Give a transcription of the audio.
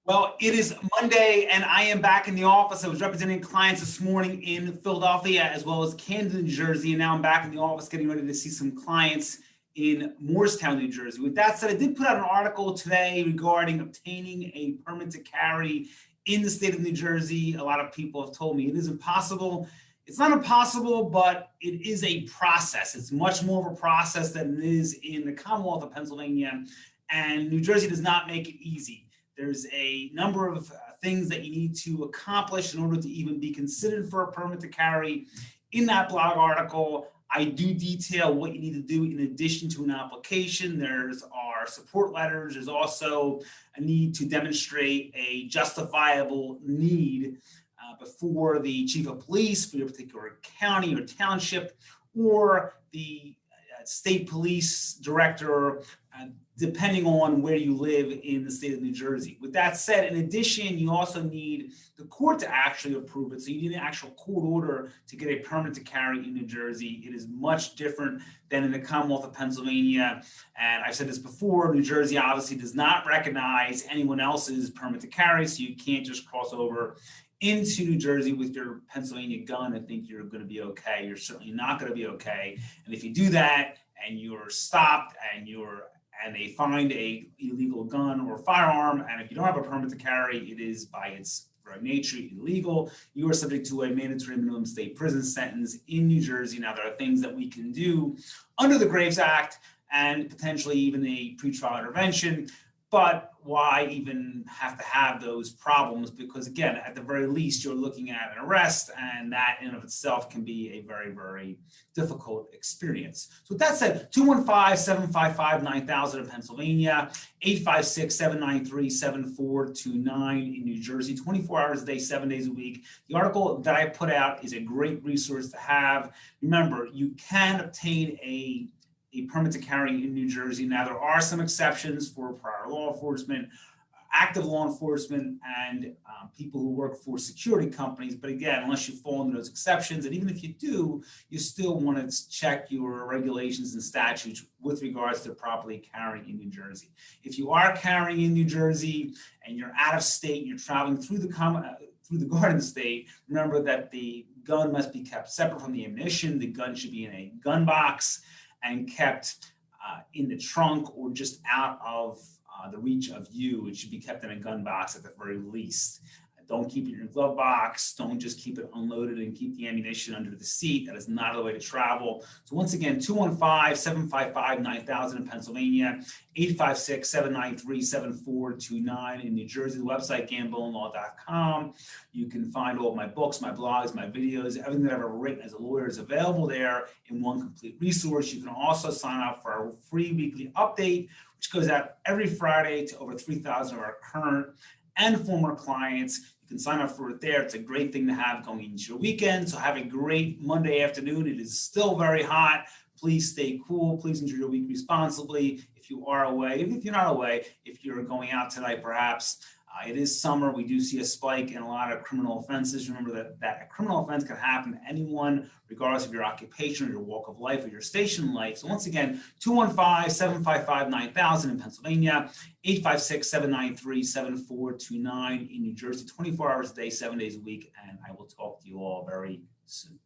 Well, it is Monday and I am back in the office. I was representing clients this morning in Philadelphia as well as Camden, New Jersey, and now I'm back in the office getting ready to see some clients in Morristown, New Jersey. With that said, I did put out an article today regarding obtaining a permit to carry in the state of New Jersey. A lot of people have told me it is impossible. It's not impossible, but it is a process. It's much more of a process than it is in the Commonwealth of Pennsylvania, and New Jersey does not make it easy. There's a number of things that you need to accomplish in order to even be considered for a permit to carry. In that blog article, I do detail what you need to do in addition to an application. There's our support letters. There's also a need to demonstrate a justifiable need before the chief of police for your particular county or township, or the state police director, depending on where you live in the state of New Jersey. With that said, in addition, you also need the court to actually approve it. So you need an actual court order to get a permit to carry in New Jersey. It is much different than in the Commonwealth of Pennsylvania. And I've said this before, New Jersey obviously does not recognize anyone else's permit to carry, so you can't just cross over into New Jersey with your Pennsylvania gun and think you're going to be okay. You're certainly not going to be okay. And if you do that and you're stopped and they find a illegal gun or firearm, and if you don't have a permit to carry, it is by its very nature illegal. You are subject to a mandatory minimum state prison sentence in New Jersey. Now, there are things that we can do under the Graves Act and potentially even a pretrial intervention, but why even have to have those problems? Because again, at the very least, you're looking at an arrest, and that in and of itself can be a very, very difficult experience. So with that said, 215-755-9000 in Pennsylvania, 856-793-7429 in New Jersey, 24 hours a day, 7 days a week. The article that I put out is a great resource to have. Remember, you can obtain a permit to carry in New Jersey. Now, there are some exceptions for prior law enforcement, active law enforcement, and people who work for security companies. But again, unless you fall into those exceptions, and even if you do, you still want to check your regulations and statutes with regards to properly carrying in New Jersey. If you are carrying in New Jersey and you're out of state, you're traveling through the Garden State, remember that the gun must be kept separate from the ammunition. The gun should be in a gun box and kept in the trunk or just out of the reach of you. It should be kept in a gun box at the very least. Don't keep it in your glove box. Don't just keep it unloaded and keep the ammunition under the seat. That is not the way to travel. So once again, 215-755-9000 in Pennsylvania, 856-793-7429 in New Jersey. The website, gambleandlaw.com. You can find all of my books, my blogs, my videos, everything that I've ever written as a lawyer is available there in one complete resource. You can also sign up for our free weekly update, which goes out every Friday to over 3,000 of our current and former clients. You can sign up for it there. It's a great thing to have going into your weekend. So have a great Monday afternoon. It is still very hot. Please stay cool. Please enjoy your week responsibly. If you are away, even if you're not away, if you're going out tonight, perhaps, it is summer. We do see a spike in a lot of criminal offenses. Remember that a criminal offense can happen to anyone, regardless of your occupation or your walk of life or your station in life. So once again, 215-755-9000 in Pennsylvania, 856-793-7429 in New Jersey, 24 hours a day, 7 days a week. And I will talk to you all very soon.